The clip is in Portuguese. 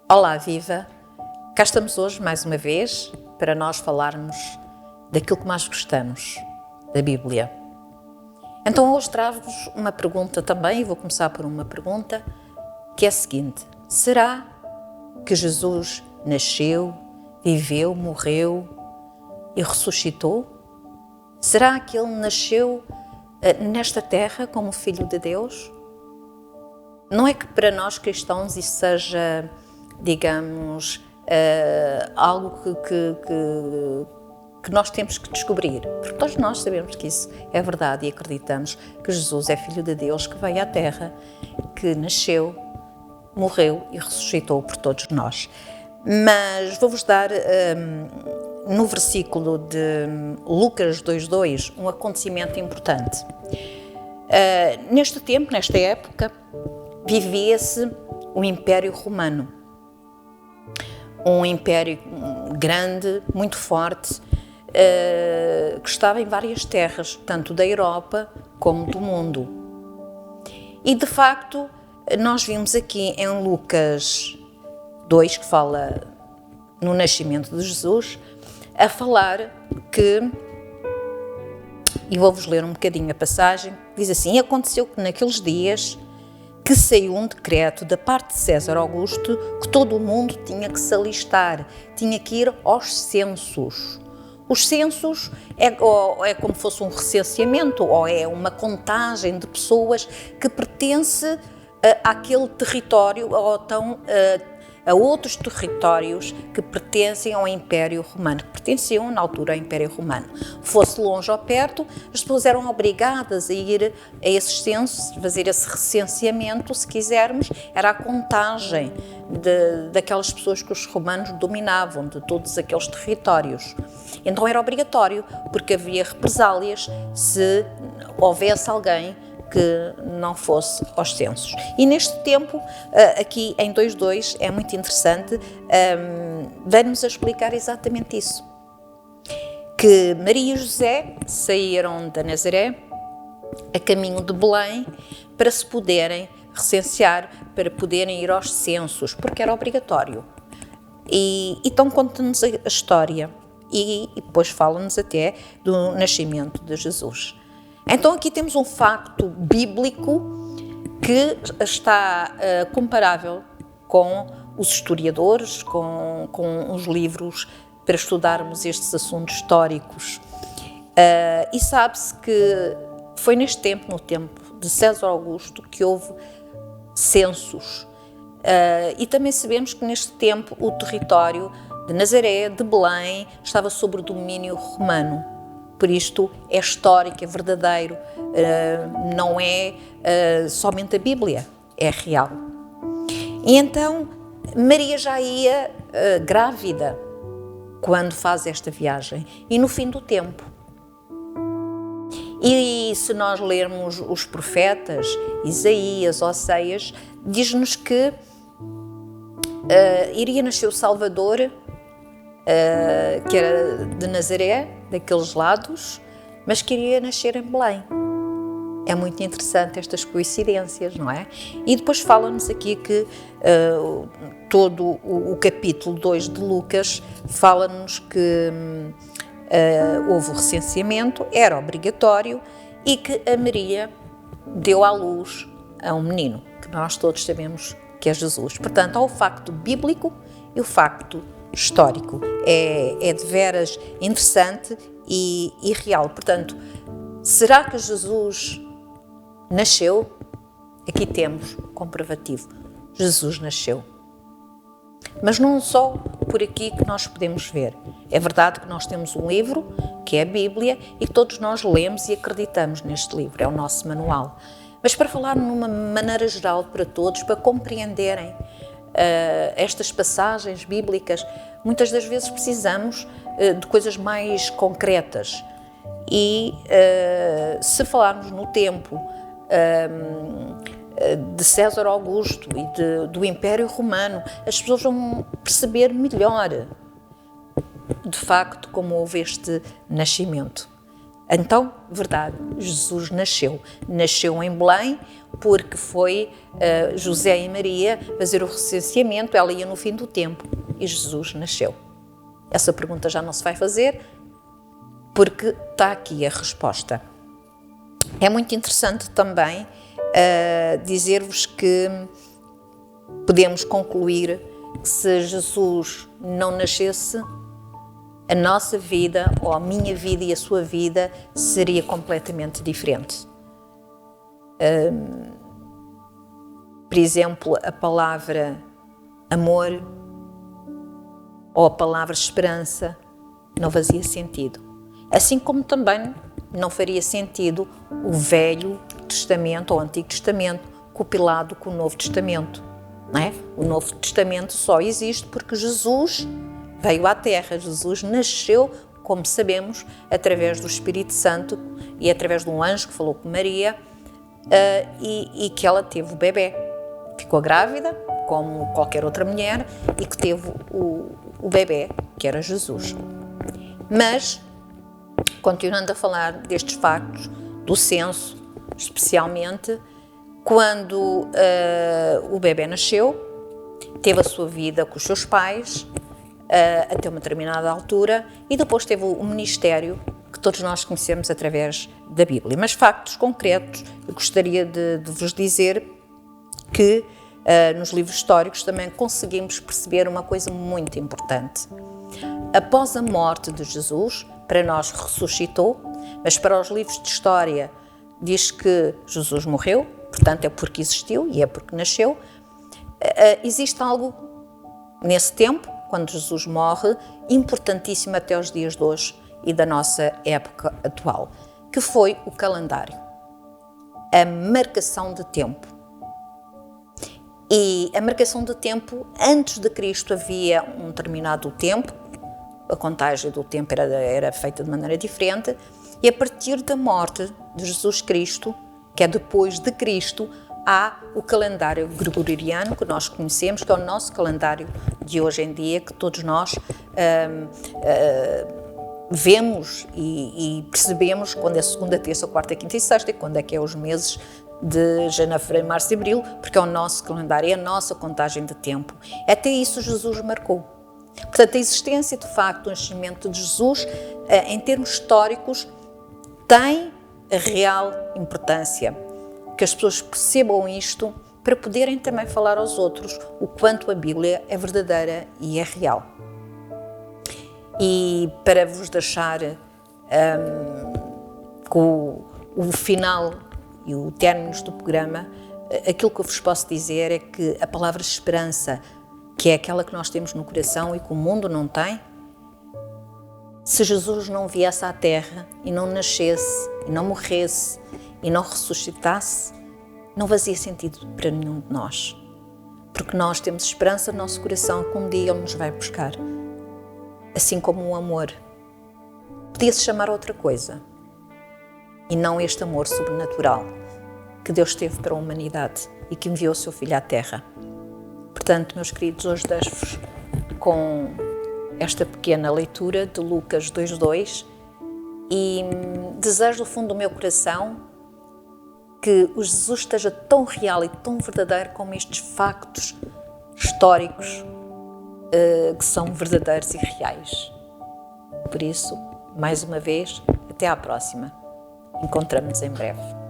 Olá, viva! Cá estamos hoje mais uma vez para nós falarmos daquilo que mais gostamos, da Bíblia. Então hoje trago-vos uma pergunta também, e vou começar por uma pergunta, que é a seguinte: será que Jesus nasceu, viveu, morreu e ressuscitou? Será que ele nasceu nesta terra como Filho de Deus? Não é que para nós cristãos isso seja, digamos, algo que nós temos que descobrir, porque todos nós sabemos que isso é verdade e acreditamos que Jesus é Filho de Deus, que veio à Terra, que nasceu, morreu e ressuscitou por todos nós. Mas vou-vos dar, no versículo de Lucas 2:2, um acontecimento importante. Neste tempo, nesta época, vivia-se o Império Romano. Um império grande, muito forte, que estava em várias terras, tanto da Europa como do mundo. E, de facto, nós vimos aqui em Lucas 2, que fala no nascimento de Jesus, a falar que, e vou-vos ler um bocadinho a passagem, diz assim: e aconteceu que naqueles dias que saiu um decreto da parte de César Augusto que todo o mundo tinha que se alistar, tinha que ir aos censos. Os censos é como fosse um recenseamento, ou é uma contagem de pessoas que pertence àquele território, ou então a outros territórios que pertencem ao Império Romano, que pertenciam na altura ao Império Romano. Fosse longe ou perto, as pessoas eram obrigadas a ir a esses censos, fazer esse recenseamento, se quisermos, era a contagem daquelas pessoas que os romanos dominavam, de todos aqueles territórios. Então era obrigatório, porque havia represálias se houvesse alguém que não fosse aos censos. E neste tempo, aqui em 2:2, é muito interessante, vem-nos a explicar exatamente isso. Que Maria e José saíram de Nazaré a caminho de Belém para se poderem recensear, para poderem ir aos censos, porque era obrigatório. E então conta-nos a história e depois fala-nos até do nascimento de Jesus. Então aqui temos um facto bíblico que está comparável com os historiadores, com os livros para estudarmos estes assuntos históricos. E sabe-se que foi neste tempo, no tempo de César Augusto, que houve censos. E também sabemos que neste tempo o território de Nazaré, de Belém, estava sob o domínio romano. Por isto é histórico, é verdadeiro, não é somente a Bíblia, é real. E então Maria já ia grávida quando faz esta viagem e no fim do tempo. E se nós lermos os profetas, Isaías, Oseias, diz-nos que iria nascer o Salvador, que era de Nazaré, daqueles lados, mas queria nascer em Belém. É muito interessante estas coincidências, não é? E depois fala-nos aqui que todo o capítulo 2 de Lucas fala-nos que houve o recenseamento, era obrigatório, e que a Maria deu à luz a um menino, que nós todos sabemos que é Jesus. Portanto, há o facto bíblico e o facto histórico. É de veras interessante e real. Portanto, será que Jesus nasceu? Aqui temos comprovativo. Jesus nasceu. Mas não só por aqui que nós podemos ver. É verdade que nós temos um livro, que é a Bíblia, e que todos nós lemos e acreditamos neste livro. É o nosso manual. Mas para falar numa maneira geral para todos, para compreenderem estas passagens bíblicas, muitas das vezes precisamos de coisas mais concretas. E se falarmos no tempo de César Augusto e do Império Romano, as pessoas vão perceber melhor, de facto, como houve este nascimento. Então, verdade, Jesus nasceu em Belém, porque foi José e Maria fazer o recenseamento, ela ia no fim do tempo e Jesus nasceu. Essa pergunta já não se vai fazer, porque está aqui a resposta. É muito interessante também dizer-vos que podemos concluir que se Jesus não nascesse, a nossa vida, ou a minha vida e a sua vida, seria completamente diferente. Por exemplo, a palavra amor ou a palavra esperança não fazia sentido. Assim como também não faria sentido o Velho Testamento ou o Antigo Testamento compilado com o Novo Testamento. Não é? O Novo Testamento só existe porque Jesus veio à Terra, Jesus nasceu, como sabemos, através do Espírito Santo e através de um anjo que falou com Maria e que ela teve o bebê. Ficou grávida, como qualquer outra mulher, e que teve o bebê, que era Jesus. Mas, continuando a falar destes factos, do censo, especialmente, quando o bebê nasceu, teve a sua vida com os seus pais, até uma determinada altura, e depois teve o ministério que todos nós conhecemos através da Bíblia. Mas factos concretos, eu gostaria de vos dizer que nos livros históricos também conseguimos perceber uma coisa muito importante. Após a morte de Jesus, para nós ressuscitou, mas para os livros de história diz que Jesus morreu, portanto é porque existiu e é porque nasceu. Existe algo nesse tempo, quando Jesus morre, importantíssimo até os dias de hoje e da nossa época atual, que foi o calendário, a marcação de tempo. E a marcação de tempo, antes de Cristo havia um determinado tempo, a contagem do tempo era feita de maneira diferente, e a partir da morte de Jesus Cristo, que é depois de Cristo, há o calendário gregoriano que nós conhecemos, que é o nosso calendário de hoje em dia, que todos nós vemos e percebemos quando é segunda, terça, quarta, quinta e sexta, e quando é que é os meses de janeiro, fevereiro, março e abril, porque é o nosso calendário, é a nossa contagem de tempo. Até isso Jesus marcou. Portanto, a existência, de facto, do nascimento de Jesus, em termos históricos, tem real importância. Que as pessoas percebam isto para poderem também falar aos outros o quanto a Bíblia é verdadeira e é real. E para vos deixar com o final e o término do programa, aquilo que eu vos posso dizer é que a palavra esperança, que é aquela que nós temos no coração e que o mundo não tem, se Jesus não viesse à Terra e não nascesse, e não morresse, e não ressuscitasse, não fazia sentido para nenhum de nós. Porque nós temos esperança no nosso coração que um dia Ele nos vai buscar. Assim como o amor. Podia-se chamar outra coisa. E não este amor sobrenatural que Deus teve para a humanidade e que enviou o seu Filho à Terra. Portanto, meus queridos, hoje deixo-vos com esta pequena leitura de Lucas 2:2 e desejo do fundo do meu coração que o Jesus esteja tão real e tão verdadeiro como estes factos históricos que são verdadeiros e reais. Por isso, mais uma vez, até à próxima. Encontramos-nos em breve.